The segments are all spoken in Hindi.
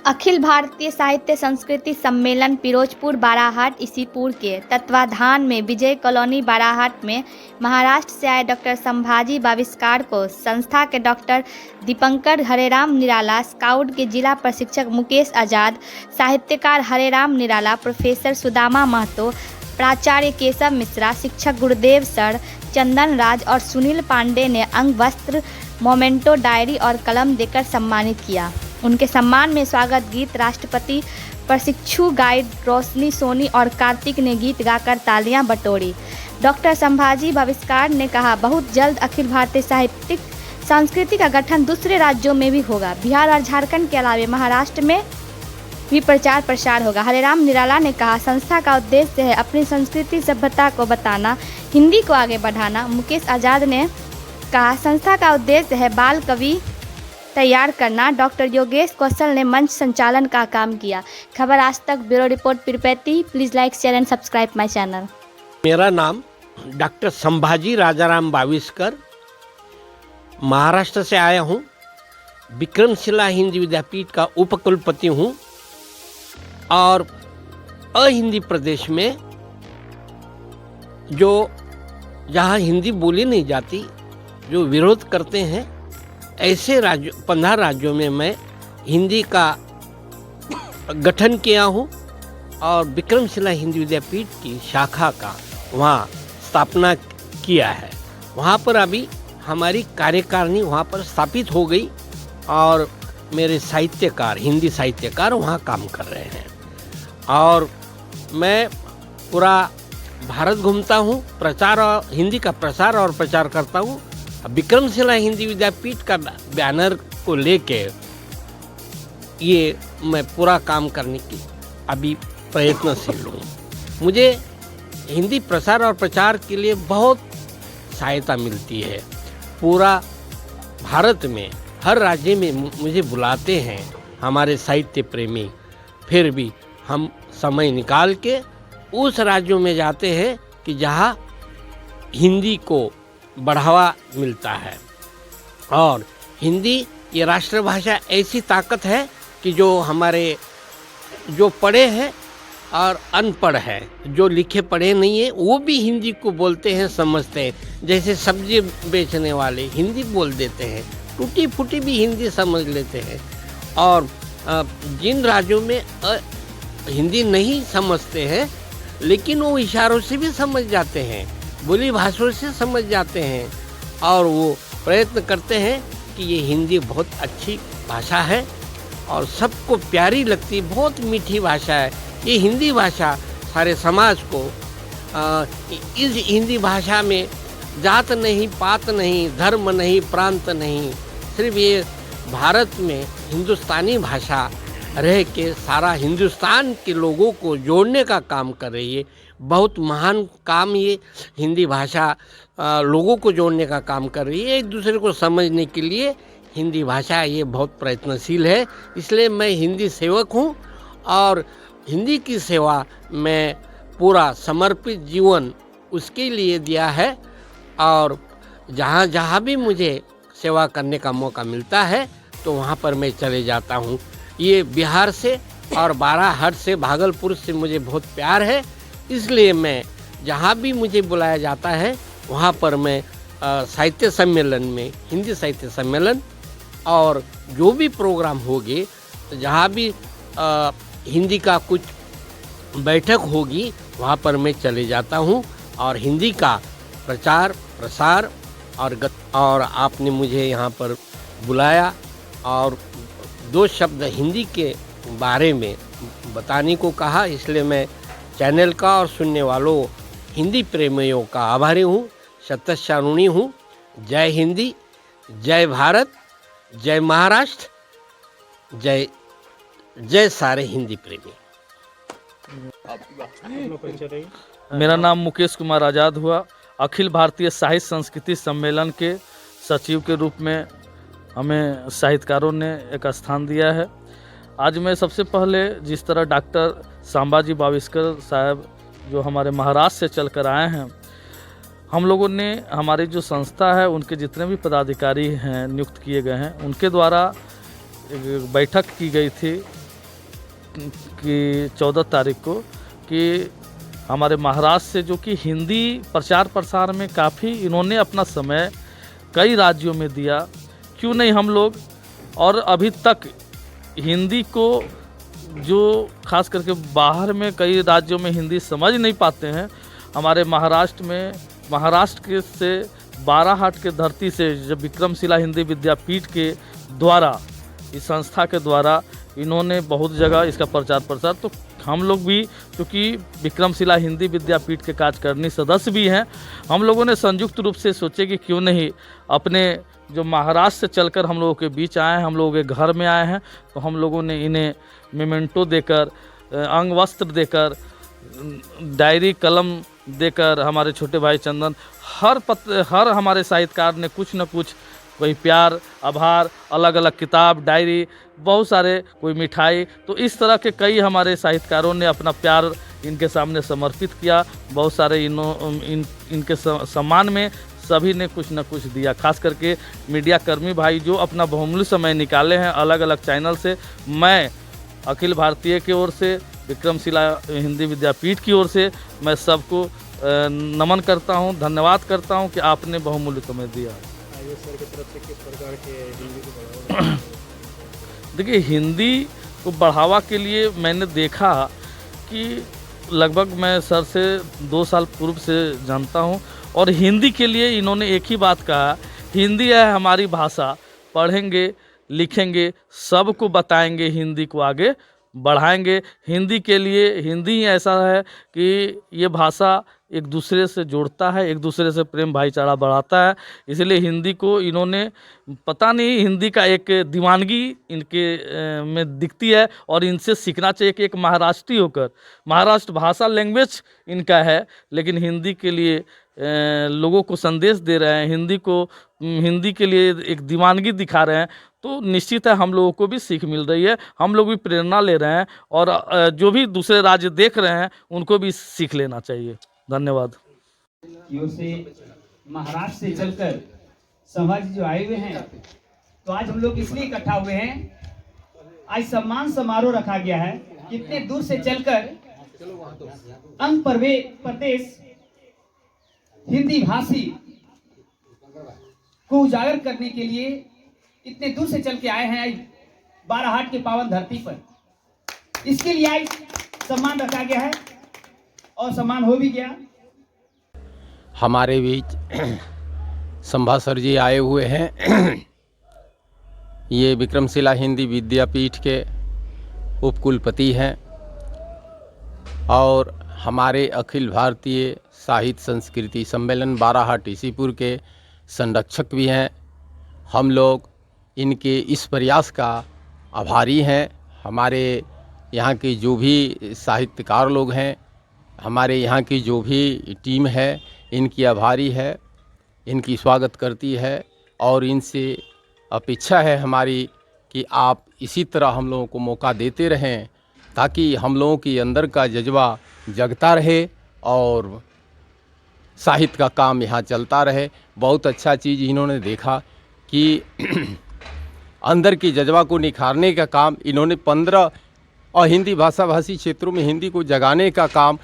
अखिल भारतीय साहित्य संस्कृति सम्मेलन पिरोजपुर बाराहाट इसीपुर के तत्वाधान में विजय कॉलोनी बाराहाट में महाराष्ट्र से आए डॉक्टर संभाजी बाविस्कार को संस्था के डॉक्टर दीपंकर हरेराम निराला, स्काउट के जिला प्रशिक्षक मुकेश आज़ाद, साहित्यकार हरेराम निराला, प्रोफेसर सुदामा महतो, प्राचार्य केशव मिश्रा, शिक्षक गुरुदेव सर, चंदन राज और सुनील पांडे ने अंग वस्त्र, मोमेंटो, डायरी और कलम देकर सम्मानित किया। उनके सम्मान में स्वागत गीत, राष्ट्रपति प्रशिक्षु गाइड रोशनी सोनी और कार्तिक ने गीत गाकर तालियां बटोरी। डॉक्टर संभाजी बाविस्कार ने कहा, बहुत जल्द अखिल भारतीय साहित्यिक संस्कृति का गठन दूसरे राज्यों में भी होगा। बिहार और झारखंड के अलावा महाराष्ट्र में भी प्रचार प्रसार होगा। हरेराम निराला ने कहा, संस्था का उद्देश्य है अपनी संस्कृति सभ्यता को बताना, हिंदी को आगे बढ़ाना। मुकेश आज़ाद ने कहा, संस्था का उद्देश्य है बाल कवि तैयार करना। डॉक्टर योगेश कौशल ने मंच संचालन का काम किया। खबर आज तक bureau report Pirpainti. Please like, share and subscribe my channel. मेरा नाम डॉक्टर संभाजी राजाराम बाविस्कर, महाराष्ट्र से आया हूँ। विक्रमशिला हिंदी विद्यापीठ का उपकुलपति हूँ और अहिंदी प्रदेश में जो जहाँ हिंदी बोली नहीं जाती, जो विरोध करते हैं, ऐसे 15 राज्यों में मैं हिंदी का गठन किया हूँ और विक्रमशिला हिंदी विद्यापीठ की शाखा का वहाँ स्थापना किया है। वहाँ पर अभी हमारी कार्यकारिणी वहाँ पर स्थापित हो गई और मेरे साहित्यकार, हिंदी साहित्यकार वहाँ काम कर रहे हैं और मैं पूरा भारत घूमता हूँ, हिंदी का प्रसार और प्रचार करता हूँ। विक्रमशिला हिंदी विद्यापीठ का बैनर को लेके ये मैं पूरा काम करने की अभी प्रयत्नशील हूँ। मुझे हिंदी प्रसार और प्रचार के लिए बहुत सहायता मिलती है। पूरा भारत में हर राज्य में मुझे बुलाते हैं हमारे साहित्य प्रेमी, फिर भी हम समय निकाल के उस राज्यों में जाते हैं कि जहाँ हिंदी को बढ़ावा मिलता है। और हिंदी ये राष्ट्रभाषा ऐसी ताकत है कि जो हमारे जो पढ़े हैं और अनपढ़ है, जो लिखे पढ़े नहीं है, वो भी हिंदी को बोलते हैं, समझते हैं। जैसे सब्जी बेचने वाले हिंदी बोल देते हैं, टूटी फूटी भी हिंदी समझ लेते हैं। और जिन राज्यों में हिंदी नहीं समझते हैं, लेकिन वो इशारों से भी समझ जाते हैं, बोली भाषाओं से समझ जाते हैं और वो प्रयत्न करते हैं कि ये हिंदी बहुत अच्छी भाषा है और सबको प्यारी लगती, बहुत मीठी भाषा है। ये हिंदी भाषा सारे समाज को इस हिंदी भाषा में जात नहीं, पात नहीं, धर्म नहीं, प्रांत नहीं, सिर्फ ये भारत में हिंदुस्तानी भाषा रह के सारा हिंदुस्तान के लोगों को जोड़ने का काम कर रही है। बहुत महान काम ये हिंदी भाषा लोगों को जोड़ने का काम कर रही है। एक दूसरे को समझने के लिए हिंदी भाषा ये बहुत प्रयत्नशील है। इसलिए मैं हिंदी सेवक हूँ और हिंदी की सेवा में पूरा समर्पित जीवन उसके लिए दिया है और जहाँ जहाँ भी मुझे सेवा करने का मौका मिलता है तो वहाँ पर मैं चले जाता हूँ। ये बिहार से और बाराहाट से, भागलपुर से मुझे बहुत प्यार है, इसलिए मैं जहाँ भी मुझे बुलाया जाता है वहाँ पर मैं साहित्य सम्मेलन में, हिंदी साहित्य सम्मेलन और जो भी प्रोग्राम होगी, जहाँ भी हिंदी का कुछ बैठक होगी वहाँ पर मैं चले जाता हूँ और हिंदी का प्रचार प्रसार और आपने मुझे यहाँ पर बुलाया और 2 शब्द हिंदी के बारे में बताने को कहा, इसलिए मैं चैनल का और सुनने वालों हिंदी प्रेमियों का आभारी हूँ, शतशानुनी हूँ। जय हिंदी, जय भारत, जय महाराष्ट्र, जय जय सारे हिंदी प्रेमी। मेरा नाम मुकेश कुमार आज़ाद हुआ। अखिल भारतीय साहित्य संस्कृति सम्मेलन के सचिव के रूप में हमें साहित्यकारों ने एक स्थान दिया है। आज मैं सबसे पहले जिस तरह डॉक्टर संभाजी बाविस्कर साहब जो हमारे महाराष्ट्र से चल कर आए हैं, हम लोगों ने हमारी जो संस्था है उनके जितने भी पदाधिकारी हैं नियुक्त किए गए हैं, उनके द्वारा एक बैठक की गई थी की 14 तारीख को कि हमारे महाराष्ट्र से जो कि हिंदी प्रचार प्रसार में काफ़ी इन्होंने अपना समय कई राज्यों में दिया, क्यों नहीं हम लोग, और अभी तक हिंदी को जो खास करके बाहर में कई राज्यों में हिंदी समझ नहीं पाते हैं, हमारे महाराष्ट्र के से बाराहाट के धरती से जब विक्रमशिला हिंदी विद्यापीठ के द्वारा, इस संस्था के द्वारा इन्होंने बहुत जगह इसका प्रचार प्रसार, तो हम लोग भी क्योंकि विक्रमशिला हिंदी विद्यापीठ के कार्यकारिणी सदस्य भी हैं, हम लोगों ने संयुक्त रूप से सोचे कि क्यों नहीं अपने जो महाराष्ट्र से चलकर हम लोगों के बीच आए हैं, हम लोगों के घर में आए हैं, तो हम लोगों ने इन्हें मेमेंटो देकर, अंग वस्त्र देकर, डायरी कलम देकर, हमारे छोटे भाई चंदन हर हमारे साहित्यकार ने कुछ न कुछ, कोई प्यार, आभार, अलग अलग किताब, डायरी, बहुत सारे, कोई मिठाई, तो इस तरह के कई हमारे साहित्यकारों ने अपना प्यार इनके सामने समर्पित किया। बहुत सारे इनके सम्मान में सभी ने कुछ न कुछ दिया। खास करके मीडिया कर्मी भाई जो अपना बहुमूल्य समय निकाले हैं अलग अलग चैनल से, मैं अखिल भारतीय की ओर से, विक्रमशिला हिंदी विद्यापीठ की ओर से मैं सबको नमन करता हूं, धन्यवाद करता हूं कि आपने बहुमूल्य समय दिया। सर की तरफ से किस प्रकार के हिंदी को बढ़ावा? देखिए, हिंदी को बढ़ावा के लिए मैंने देखा कि लगभग मैं सर से 2 साल पूर्व से जानता हूं, और हिंदी के लिए इन्होंने एक ही बात कहा, हिंदी है हमारी भाषा, पढ़ेंगे, लिखेंगे, सबको बताएंगे, हिंदी को आगे बढ़ाएंगे। हिंदी के लिए, हिंदी ही ऐसा है कि ये भाषा एक दूसरे से जोड़ता है, एक दूसरे से प्रेम भाईचारा बढ़ाता है, इसलिए हिंदी को इन्होंने, पता नहीं, हिंदी का एक दीवानगी इनके में दिखती है और इनसे सीखना चाहिए कि एक महाराष्ट्री होकर, महाराष्ट्र भाषा लैंग्वेज इनका है, लेकिन हिंदी के लिए लोगों को संदेश दे रहे हैं, हिंदी के लिए एक दीवानगी दिखा रहे हैं, तो निश्चित है हम लोगों को भी सीख मिल रही है, हम लोग भी प्रेरणा ले रहे हैं, और जो भी दूसरे राज्य देख रहे हैं उनको भी सीख लेना चाहिए। धन्यवाद। की ओर से महाराष्ट्र से चलकर संभाजी जो आए हुए हैं, तो आज हम लोग इसलिए इकट्ठा हुए हैं, आज सम्मान समारोह रखा गया है, कितने दूर से चलकर अंग प्रदेश हिंदी भाषी को उजागर करने के लिए इतने दूर से चल के आए हैं बाराहाट के पावन धरती पर। इसके लिए आज सम्मान रखा गया है और सम्मान हो भी गया। हमारे बीच संभा सर जी आए हुए हैं। ये विक्रमशिला हिंदी विद्यापीठ के उपकुलपति हैं और हमारे अखिल भारतीय साहित्य संस्कृति सम्मेलन बाराहाट इसीपुर के संरक्षक भी हैं। हम लोग इनके इस प्रयास का आभारी हैं। हमारे यहाँ के जो भी साहित्यकार लोग हैं, हमारे यहाँ की जो भी टीम है, इनकी आभारी है, इनकी स्वागत करती है, और इनसे अपेक्षा है हमारी कि आप इसी तरह हम लोगों को मौका देते रहें, ताकि हम लोगों के अंदर का जज्बा जगता रहे और साहित्य का काम यहाँ चलता रहे। बहुत अच्छा चीज़ इन्होंने देखा कि अंदर की जज्बा को निखारने का काम इन्होंने 15 और हिंदी भाषा भाषी क्षेत्रों में हिंदी को जगाने का काम,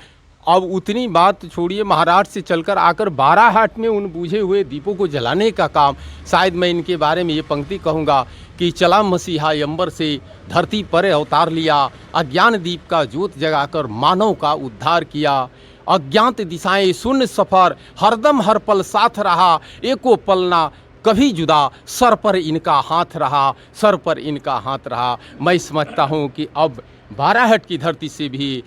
अब उतनी बात छोड़िए, महाराष्ट्र से चलकर आकर बाराहाट में उन बुझे हुए दीपों को जलाने का काम। शायद मैं इनके बारे में ये पंक्ति कहूँगा कि चला मसीहा अंबर से धरती पर अवतार लिया, अज्ञान दीप का ज्योत जगाकर मानव का उद्धार किया। अज्ञात दिशाएं शून्य सफ़र, हरदम हर पल साथ रहा, एको पल ना कभी जुदा, सर पर इनका हाथ रहा, सर पर इनका हाथ रहा। मैं समझता हूँ कि अब बाराहाट की धरती से भी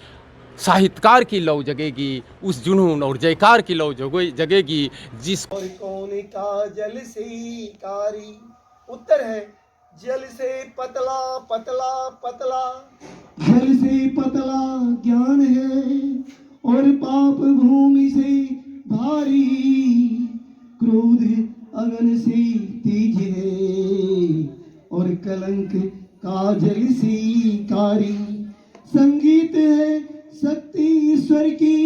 साहित्यकार की लौ जगेगी, उस जुनून और जयकार की लौ जगेगी जिस। और कौन का जल से कारी, उत्तर है जल से पतला पतला पतला, जल से पतला ज्ञान है और पाप भूमि से भारी, क्रोध अगन से तेज है और कलंक का जल से कारी। संगीत है शक्ति ईश्वर की,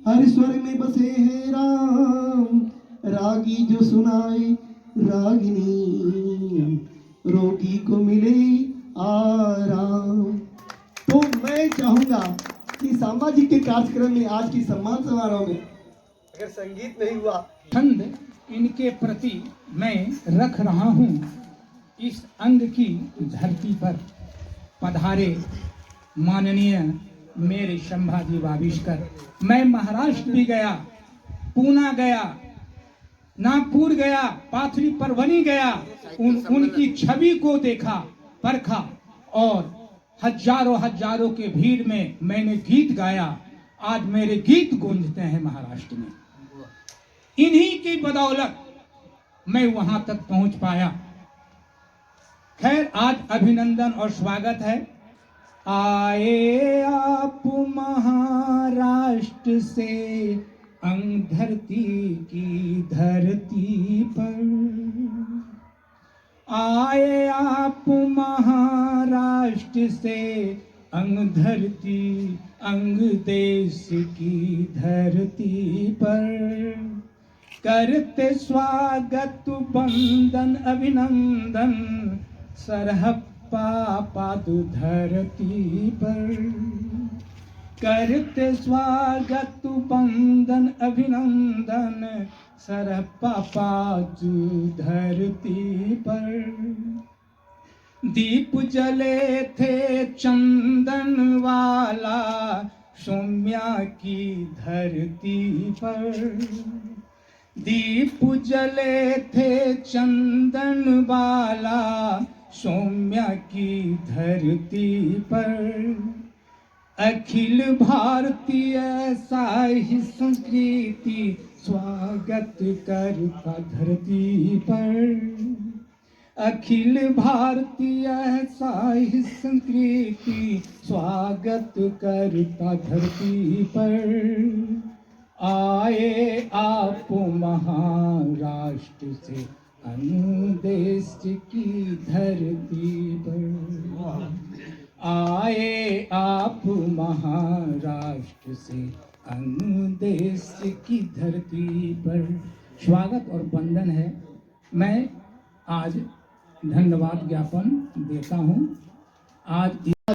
हर स्वर में बसे हैं राम, रागी जो सुनाए रागिनी, रोगी को मिले आराम। सामाजिक के कार्यक्रम में, आज की सम्मान समारोह में अगर संगीत नहीं हुआ, छंद इनके प्रति मैं रख रहा हूँ। इस अंग की धरती पर पधारे माननीय मेरे संभाजी वाविष्कर। मैं महाराष्ट्र भी गया, पूना गया, नागपुर गया, पाथरी परभनी गया, उनकी छवि को देखा, परखा और हजारों के भीड़ में मैंने गीत गाया। आज मेरे गीत गूंजते हैं महाराष्ट्र में। इन्हीं की बदौलत मैं वहां तक पहुंच पाया। खैर, आज अभिनंदन और स्वागत है। आए आप महाराष्ट्र से अंग धरती की धरती पर, आए आप महाराष्ट्र से अंग धरती, अंग देश की धरती पर। करते स्वागत बंदन अभिनंदन, सरहप्पा पादु धरती पर। करते स्वागत बंदन अभिनंदन, सरहप्पा पादु धरती पर। दीप जले थे चंदन वाला सौम्या की धरती पर। दीप जले थे चंदन वाला सौम्या की धरती पर। अखिल भारतीय साहित्य संस्कृति स्वागत करता धरती पर। अखिल भारतीय साहित्य संस्कृति स्वागत करता धरती पर। आए आप महाराष्ट्र से अनुदेश की धरती पर। आए आप महाराष्ट्र से अनुदेश की धरती पर। स्वागत और वंदन है। मैं आज धन्यवाद ज्ञापन देता हूँ। आज